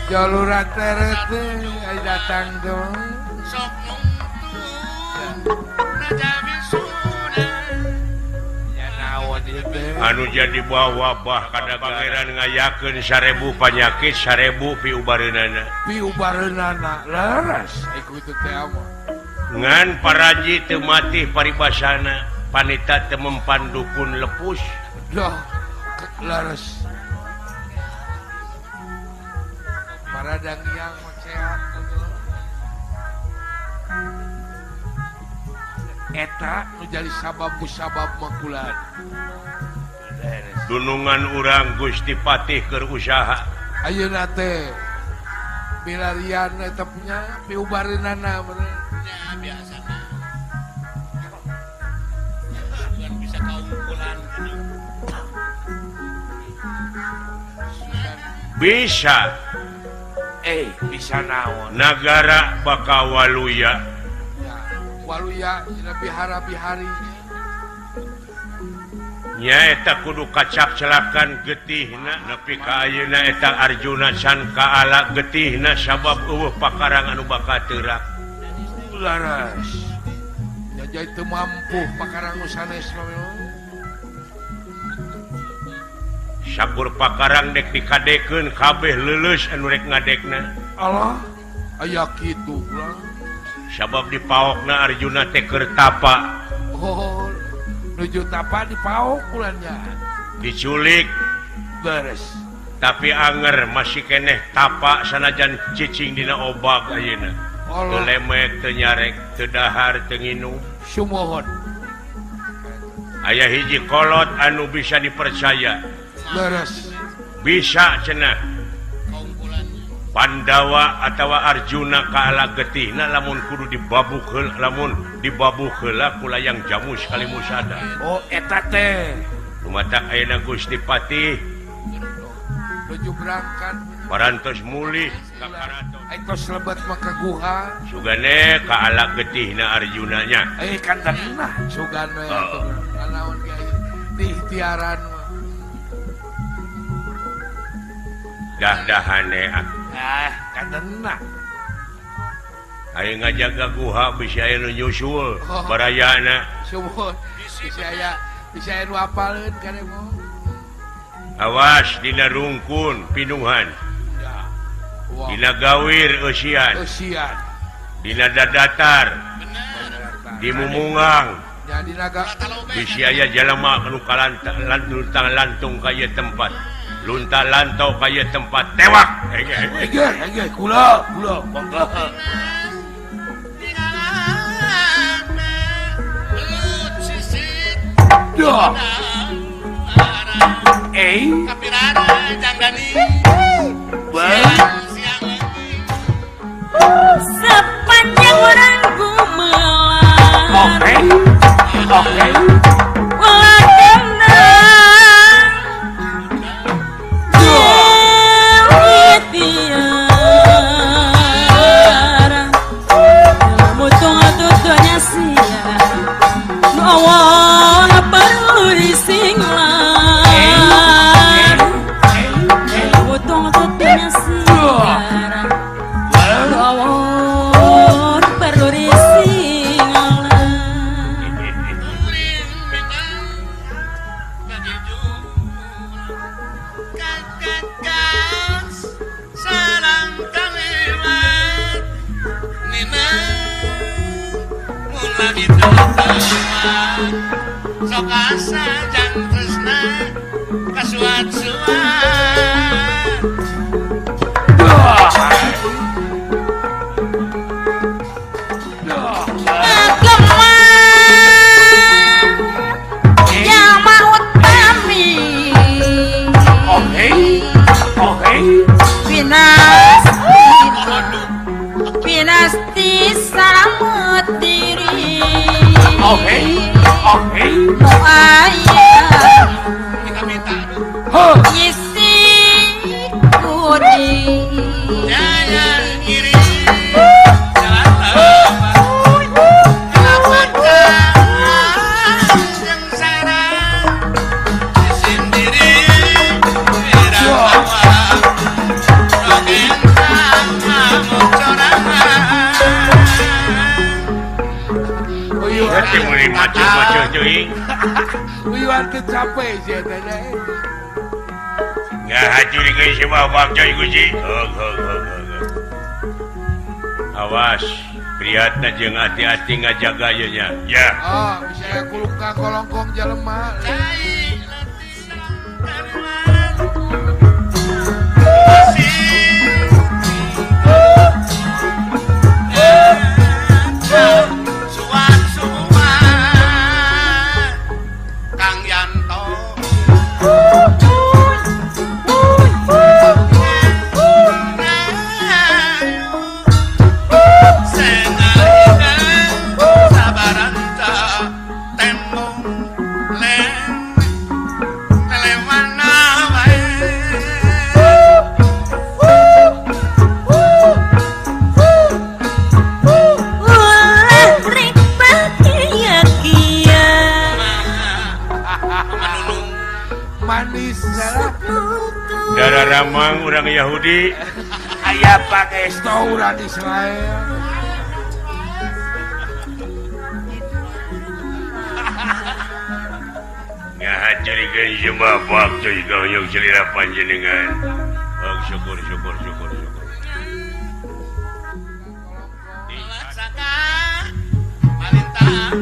jalur teret ai datang dong sok anu jadi wabah kada pangeran ngayakeun 1000 panyakit 1000 piubareunana leres ikutu teh mah ngan paraji teu mati paribasana panita teu mempan dukun lepus dah leres paradang yang sehat eta nu jadi sabab musabab makulan dunungan urang Gusti Patih keur usaha ayeuna teh milarian eta punya piubareunana bener ya biasana bukan bisa kaungkulan bisa bisa naon Nagara Bakawaluya waluya lebih bihari nyaeta kudu kacap celakan getihna nepi ka ayeuna eta Arjuna can kaala getihna sabab eueuh pakarang anu bakal teurak laras jadi teu mampu pakarang nu sanes sakur pakarang dek dikadekeun kabeh leuleus anu rek ngadekna Allah aya kitu ulah sabab dipaokna Arjuna teh keur tapa nuju tapa dipaok ulannya diculik beres tapi anger masih keneh tapa sanajan cicing dina obag ayeuna teu lemek teu nyarek teu dahar teu nginum sumohon aya hiji kolot anu bisa dipercaya beres bisa cenah Pandawa atawa Arjuna kaala getihna lamun kudu dibabuh heula ku layang jamu sekali musada eta teh lumatak ayeuna Gusti Patih nuju berangkat parantos mulih ka karaton tos lebet maka guha sugane kaala getihna Arjuna nya kan tenah sugane naon ge ikhtiaran dah-dahane kan tenah ayo ngajaga guha bisa aya nu nyusul barayana subuh bisa aya nu apaleun kana mah awas dina rungkun pinuhan dina gawir eusian dina dadatar di mumungang bisi aya jalema anu kalantang lantung ka ieu tempat lunta lantau kaya tempat tewak kula bangga dah kapirana janggani sepanjang orang gumelar oke sok asa jang tresna kasuat-suat Pinasti salamet diri oke no ayah ke capek sih teh. Ngahajuri geus si Babak coy guji. Awas, priatna jeung hati-hati ngajaga ieu nya. Ya. Oh, bisa kuluk ka kolongkong jelema. Cai Kang Yanto manis lah. Darah ramang orang Yahudi. Aya pakai orang Israel. Ngahajuri geus si Babak coy gauyong selera panjenengan. Oh, syukur. Saka Malintang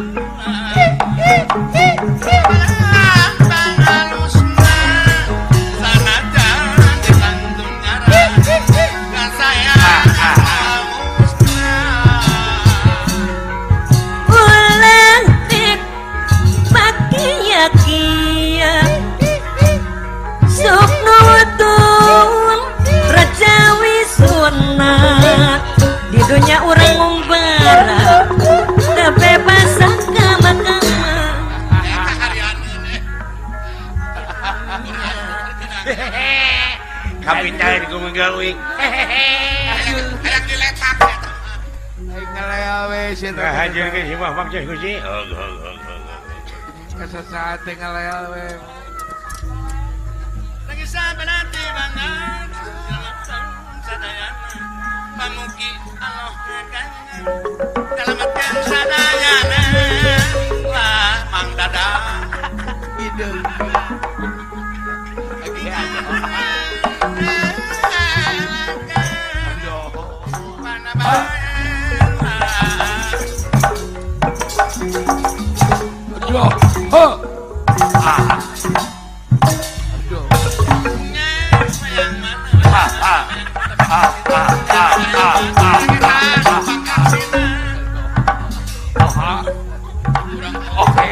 di dunia orang ngumbara kebebasan kama-kama Kapitan kumagalwi. hayang diletak Ngalea we sih teh. Ngahajuri geus si Babak coy guji. Kasasaat teh ngalea we. lagi sabanati banget sadayana pamugi Allah ngagangan dalametkeun sadayana lah Mang Dadang Ide. mana bae Aduh. Ho. Aduh. sayang mana Oke.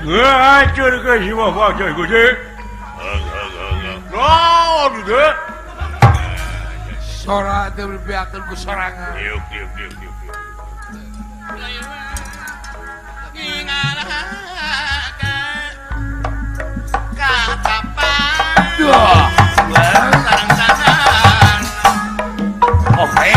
Ngahajuri geus si Babak coy guji. Oh, juga. Sora teh berbiakeun ku sorangan. Yuk. Duh. Oke.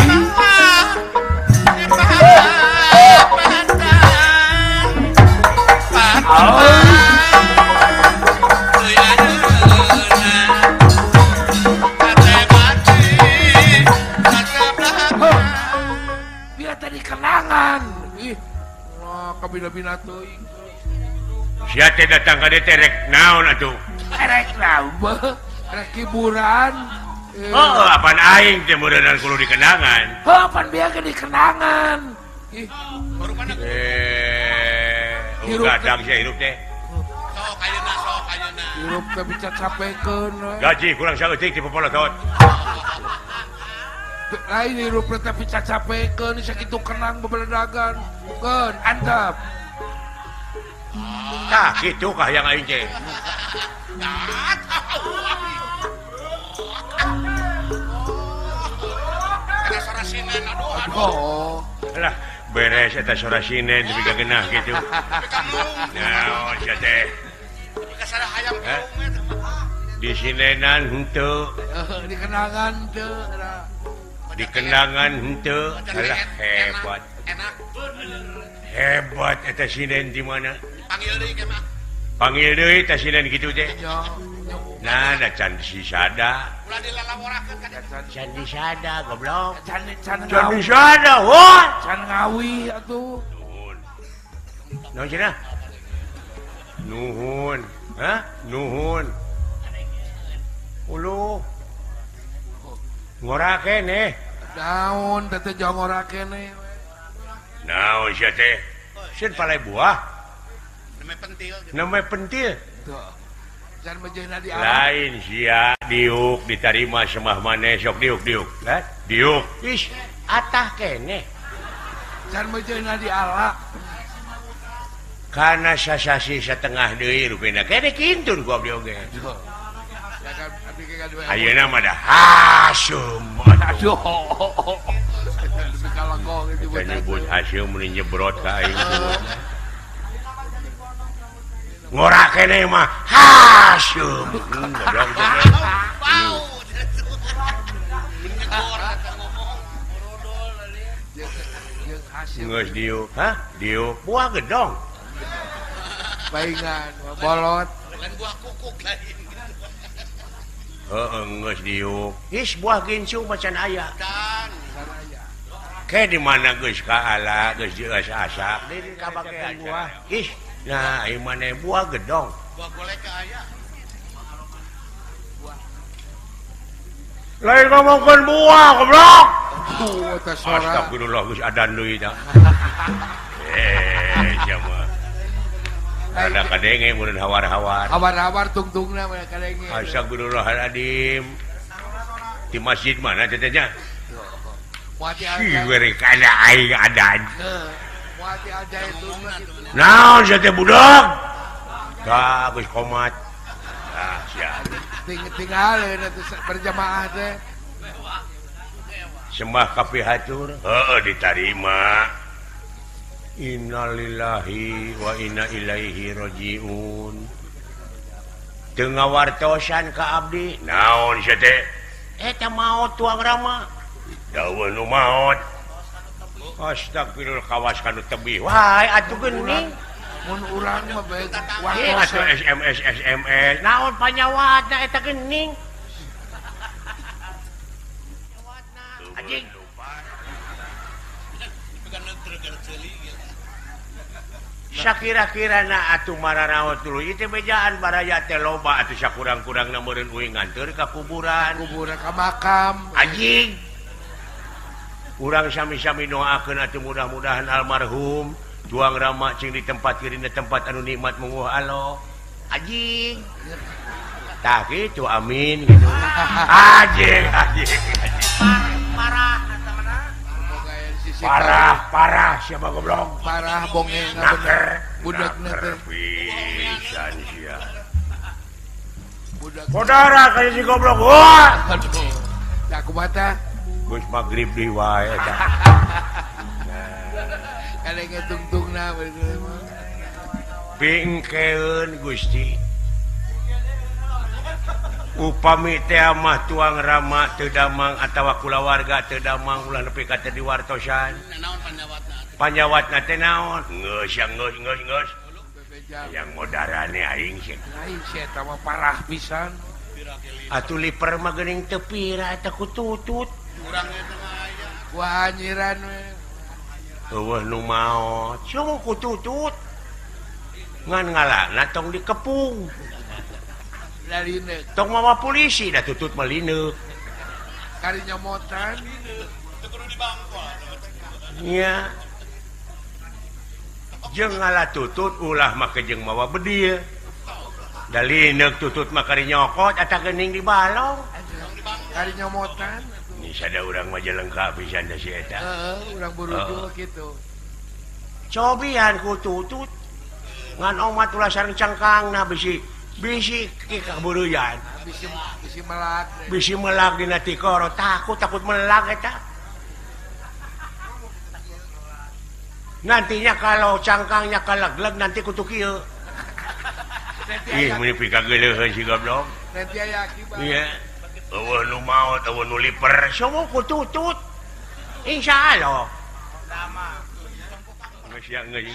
Dia tadi kenangan. Ih. Wah, kabina-bina teuing. Sia teh datang ka dieu teh rek naon atuh? Rek nambah, rek hiburan. Oh, apaan aing teh modern kudu dikenangan. Pan biar ke dikenangan. Ih, Hirup gadang sia hirup teh. sok ayeuna hirup teh bisa capekeun we. Gaji kurang saeutik di popolotot. Lain hirup teh bisa capekeun sakitu kenang bebeledagan. Keun, antep. Tah kitu kah yang aing teh. Ada suara sinen aduh Oh, Alah, beres eta sora sinen tapi geunah kitu. Naon sia teh? kasara hayam Hah? Di sinenan henteu, dikenangan teu. dikenangan henteu. Alah hebat. enak Hebat eta sinen di mana? panggil deui ke mah panggil deui tasinan kitu teh. Nya. Nah, da can sisada. Ulah dilalaborakeun ka ditu. Can disada goblok. Can Can ngawi. disada, wah. Can ngawi atuh. Nuhun. Naon cenah? Nuhun. Hah? Nuhun. Ulu. Ngora keneh. Daun teh jongora kene. Naon sia teh? Sieun palai buah. Namanya pentil gitu. Namanya pentil. Tuh. Can mejeuna di alam. Lain sia diuk diterima semah maneh sok diuk. Kan? Diuk. Ish, atah keneh. Can mejeuna di ala. Kana sasasi setengah deui rupina. Kene kintun gua oge. Tuh. Ya kan tapi kayak dua. Ayeuna mah dah hasum. Aduh. Lebih kalangkong itu Kita nyebut hasil meni nyebrot ka aing. Ngora kene mah hasum. Godong cenah. Bau. Menyegor kata ngomong. Brodol ali. Jeung hasil Geus diuk. Hah? Diuk buah gedong. paingan, bolot. Lain buah kukuk lain. Heeh, geus diuk. Is buah ginsung macan aya. Dan Saraya. Ke di mana geus kaala, geus jeus asak, di kabagean buah. Is, nah ieu maneh buah gedong. buah golek ke aya. Lain ngomongkeun buah, goblok. Tuh, teh sora. Astagfirullah geus adan deui tah. Jama. Ada kadenge mun hawar-hawar. Hawar-hawar tungtungna mah kadenge. Astagfirullahaladzim. Di masjid mana tetenya? Muati Si aja. weri kana aing adan. Muati aja itu mah gitu. Naon sia teh budak? Ka geus komat. Ah, sia. Tinggal itu berjamaah teh. Sembah ka pihatur. Heeh ditarima. Innalillahi wa inna ilaihi rajiun. Teu ngawartosan ka abdi. Naon sia teh? Eta maot tuang rama. Daweuh nu maot. Astagfirullah kawas kanu tebih. Wahai atuh geuning. Mun urang mah bae Ieu atuh SMS. Naon panyawatna eta geuning? Anjing. Bukan neutre keur ceuli gitu. Sakira-kirana atuh mararaot dulu ieu teh bejaan baraya teh loba atuh sakurang-kurangna meureun uing nganteur ka kuburan. kuburan ka makam. Anjing. Urang sami-sami doakeun atuh mudah-mudahan almarhum tuang rama cing ditempatkeun dina tempat anu nikmat munguh Allah. Anjing. Tah kitu amin gitu. Anjing. Parah eta mana? Boga aya sisi Parah siapa goblok. parah bongeng Naker. budakna teh. Pisan sia. Budak. Saudara kayak si goblok. Wah. Aduh. Da kumaha teh? Gus magrib di wae eta. Kadenge tungtungna bener mah. Bingkeun Gusti. Upami teh mah tuang rama teu damang atawa kulawarga teu damang ulah nepi ka teu diwartosan. Naon panjawatna? Panjawatna teh naon? Geus. Bebeja. Yang modarane aing sih. Lain si eta mah parah pisan. Atuh liper mah geuning teu pira eta ku tutut. Urang itu mah aya. Wah anjiran we. Eueuh nu maot. Sung ku tutut. Ngan ngalana tong dikepung. Lalineuk. Tong mawa polisi dah tutut malineuk. Kari nyomotan. Teu kudu dibangkol. Nya. Jeung ngala tutut ulah make jeung mawa bedil. Dalineuk tutut mah kari nyokot eta geuning dibalong. Kari nyomotan. Ini sada urang mah jelengka pisan da si eta. Urang burudu gitu. Cobian ku tutut. Ngan omat ulah sareng cangkangna bisi kaburuyan. Bisi melak. Bisi melag dina tikoro takut melag eta. Nantinya kalau cangkangnya kalaglag nanti kutu kieu. Ih, menipi kageuleuheun si goblok. Nanti aya akibat. Iya. Eueuh nu maot, eueuh nu liper, semua kututut. Insyaallah. Geus ya, geus.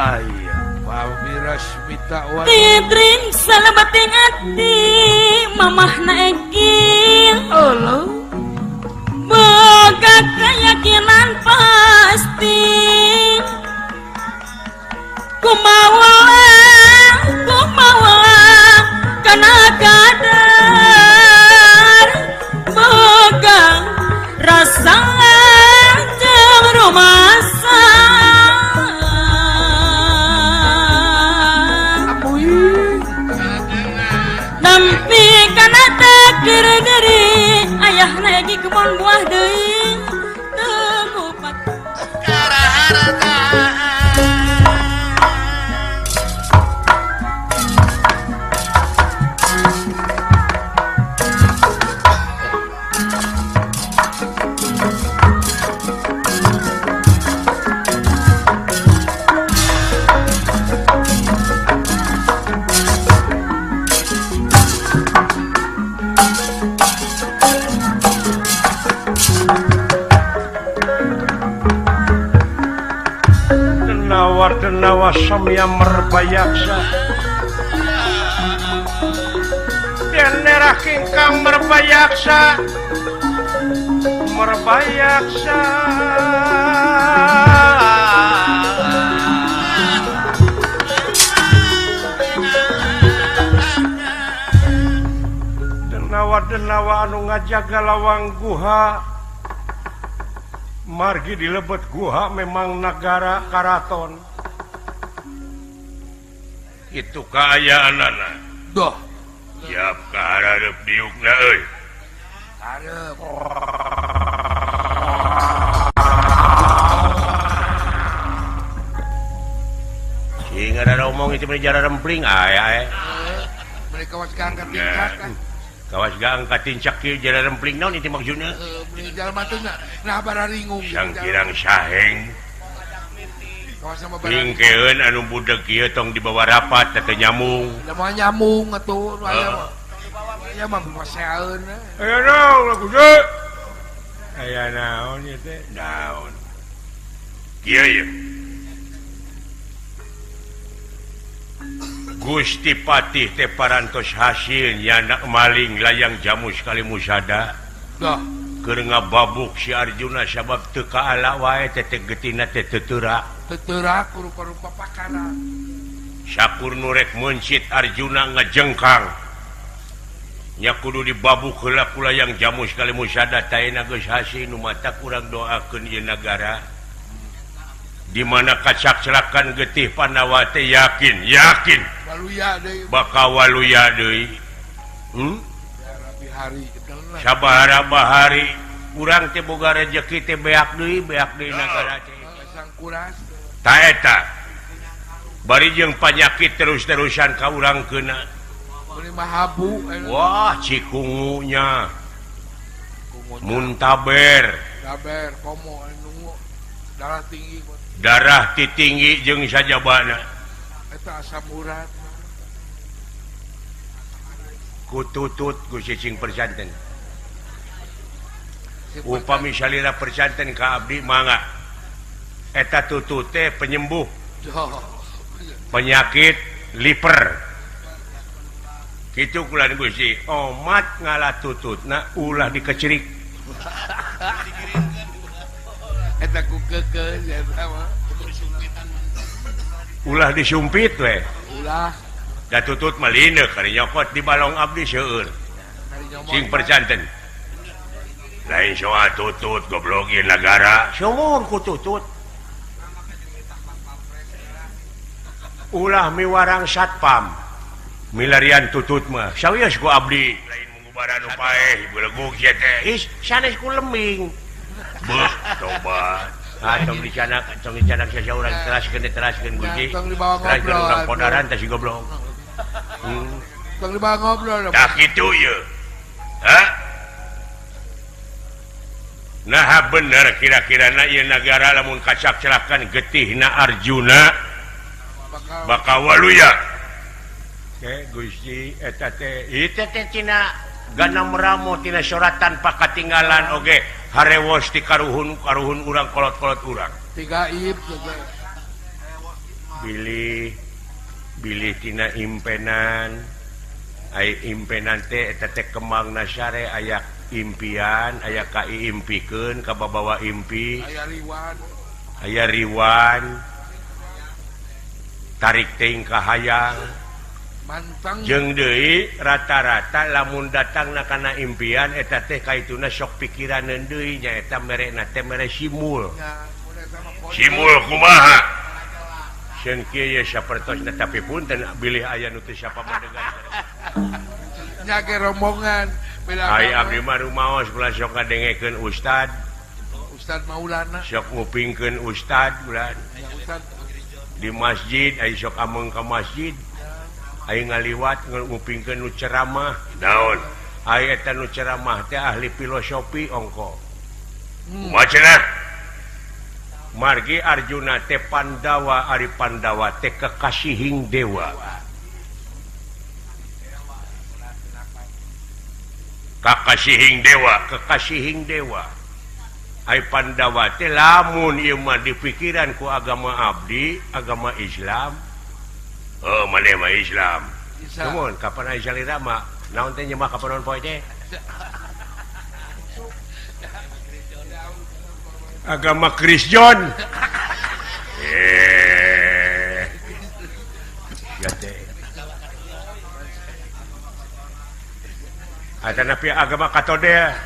Aya Pami Rasmita Titring salabating ati mamahna Egi Allah boga keyakinan pasti kumawa kana kadar boga rasa jeung rumasa nampi kana takdir diri ayahna Egi kebon buah deui teu kupat Denawa samya merbayaksa Denera kingkang merbayaksa Denawa anu ngajaga lawang guha margi dilebet guha memang negara karaton itu kaayaanana Doh siap kaharep diukna euy Harep sehingga ada omong itu menjara rempling mereka was angkat tingkat kan kawas angkat tincak kieu jara rempling naon itu maksudna beli jalan matuna nah bararingung sang kirang saheng kawas sama barang bingkeun anu budak kieu tong dibawa rapat teu nyamung da mah nyamung atuh aya mah paseaeun aya naon lagu deuk aya naon ieu teh naon kieu ye Gusti Patih teh parantos hasil nyana maling layang jamu sekali musada dah keur ngababuk si Arjuna sabab teu kaala wae teh getina teh teuteura teterak rupa-rupa pakara sakur nu rek mencit Arjuna ngajengkang nya kudu dibabuk heula ku layang jamu sekali musada taena geus hasil nu mata kurang doakeun ieu nagara di mana kacak celakan getih Pandawa teh yakin waluya deui bakal waluya deui hari sabaraha bahari urang teh boga rezeki teh beak deui nagara teh sang kuras ta eta bari jeung panyakit terus-terusan ka urang keuna beli mahabu wah cikungunya muntaber daber komo nunggu darah titinggi jeung sajabana eta asam urat kututut ku cicing persanten upami salira persanten ka abdi mangga eta tutut teh penyembuh penyakit liver kitu kula Gusti omat ngalah tututna ulah dikecerik eta ku keukeun eta mah ulah disumpit we ulah da tutut mah lineuk ari nyokot di balong abdi seueur sing percanten lain soal tutut goblok ieu nagara sumur ku tutut ulah miwarang satpam milarian tutut mah sawios ku abdi lain mengubaran upae belegug ieu teh sanes ku lembing beuh tobat tong dicanak sasaurang teraskeun Gusti tong dibawa teraskeun ngobrol urang podaran teh si goblok tong dibawa ngobrol tak kitu ye nah bener kira-kirana ieu nagara lamun kacak celakan getihna Arjuna bakal waluya Gusti eta teh ieu teh tina ganam ramo tina suratan pakatinggalan oge harewos ti karuhun urang kolot-kolot urang tiga ib bilih tina impenan impenan teh kembang nasyare aya impian aya kai impikeun ka babawa impi aya riwan tarik teuing ka hayang mantang jeung deui rata-rata lamun datangna kana impian eta teh kaituna sok pikiraneun deui nya eta merena teh mere simul kumaha sieun kieu ye sapertosna tapi punten bilih aya nu teu siapa mendengar nya ge rombongan ai abdi mah rumaos ulah sok ngadengekeun Ustad Maulana sok ngupingkeun Ustad ulah di masjid ai sok ameng ka masjid ai ngaliwat ngupingkeun nu ceramah naon ai eta nu ceramah teh ahli filosofi ongko kumaha margi Arjuna teh Pandawa ari Pandawa teh kekasihing dewa kekasihing dewa ai Pandawa teh lamun ieu mah dipikiran ku agama abdi agama Islam maneh mah Islam namun kapan aya salira mah naon teh nyemah kapan poe teh agama Kristen ya teh ada napi agama Katolik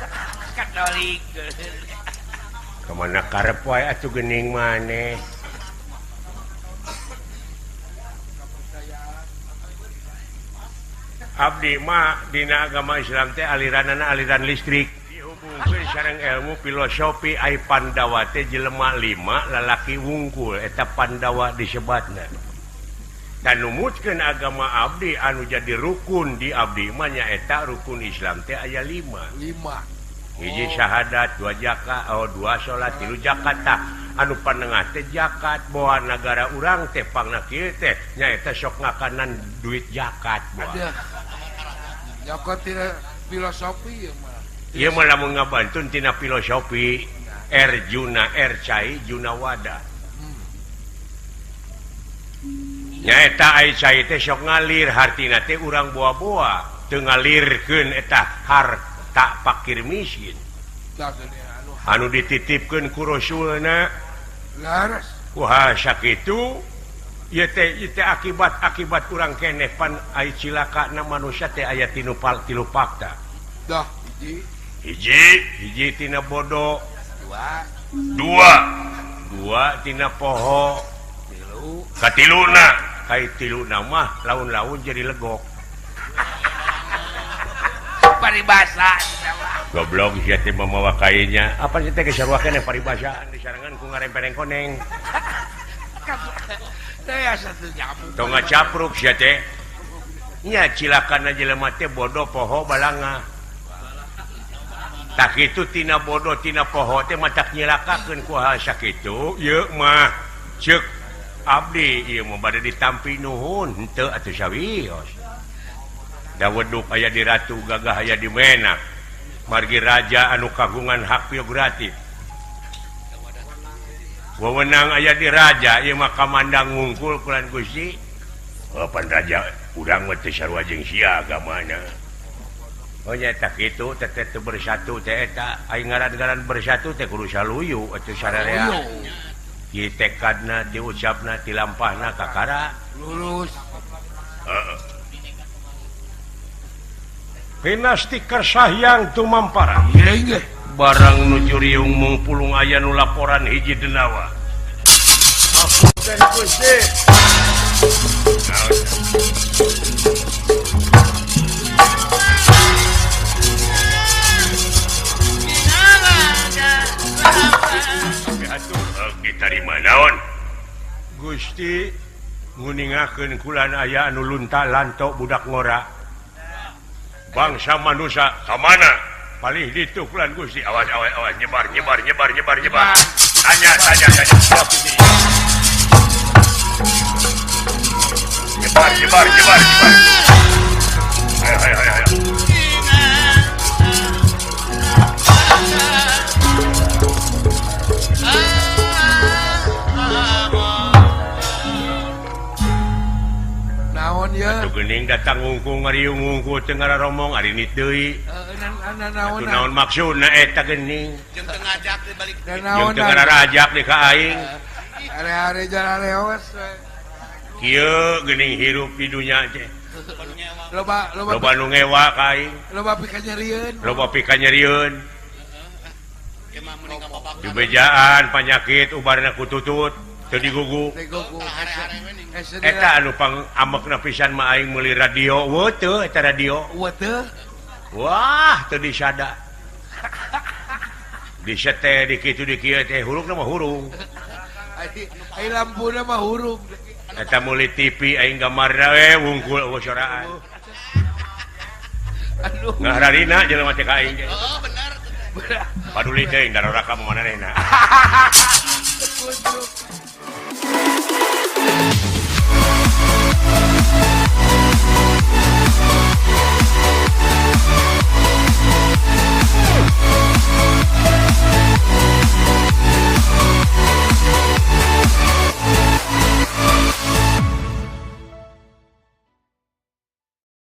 kemana karep wae atuh geuning maneh abdi mah dina agama Islam teh aliranana aliran listrik sareng ilmu filosofi ai Pandawa teh jelema 5 lalaki wungkul eta Pandawa disebatna dan numutkeun agama abdi anu jadi rukun di abdi mah nya eta rukun Islam teh aya 5 hiji syahadat 2 zakat 2 salat 3 zakat tah anu panengah teh zakat boa nagara urang teh pangna kieu teh nya eta sok ngakanan duit zakat boa zakat tina filosofi ya mah ieu mah lamun ngabantun tina filosofi Arjuna Cai Junawada nyaeta ai cai teh sok ngalir hartina teh urang boa-boa teu ngalirkeun eta harta fakir miskin anu dititipkeun ku Rasulna laras kuha sakitu ieu teh akibat urang keneh pan ai cilakana manusia teh aya tilu fakta dah hiji tina bodoh 2 tina poho katiluna kai tiluna mah laun-laun jadi legok paribasa goblok sia teh mamawa kainya apa sih teh gesarwakeun paribasaan disarangan ku ngarempereng koneng teh satu jamu tong ngacapruk sia teh nya cilakana jelema teh bodoh poho balanga tak itu tina bodoh tina poho teh matak nyilakakeun ku hal sakitu ieu mah ceuk abdi ieu mah bade ditampi nuhun henteu atuh sawios da weduk aya di ratu gagah aya di menak margi raja anu kagungan hak prerogatif wewenang aya di raja ieu mah kamandang ngungkul kulan Gusti pan raja urang mah teu sarua jeung sia agamana nya tak itu teteh bersatu teh eta ai ngaran-ngaran bersatu teh kudu saluyu atuh sararea ieu tekadna diucapna tilampahna kakara lulus pinasti kersahyang tumamparan inggih barang nuju riung mung pulung aya nu laporan hiji denawa maksudkeun Gusti tarima naon Gusti nguningakeun kulan aya anu lunta lantok budak ngora bangsa manusia kamana palih ditu kulan Gusti awas nyebar tanya nyebar ayo atuh geuning datang ngungkung ngariung ngungku teu ngararomong ari nit deui atuh naon maksudna eta geuning Jeung teu ngajak di balik dan jeung naon teu ngararajak di ka aing hari-hari jalan lewas kieu geuning hirup di dunya teh loba nu ngewa ka aing loba pikanyarieun loba pikanyarieun emang mending ngababak dibejaan panyakit ubarna kututut teu digugu hari-hari we ning eta anu pang amekna pisan mah aing meuli radio teu eta radio wah teu disada disete di kitu di kieu teh hurungna mah hurung ai lampuna mah hurung eta meuli TV aing gambarna we wungkul eueuh soraan aduh ngaharina jelema teh ka aing teh oh benar paduli teuing daroraka manehna Kudu.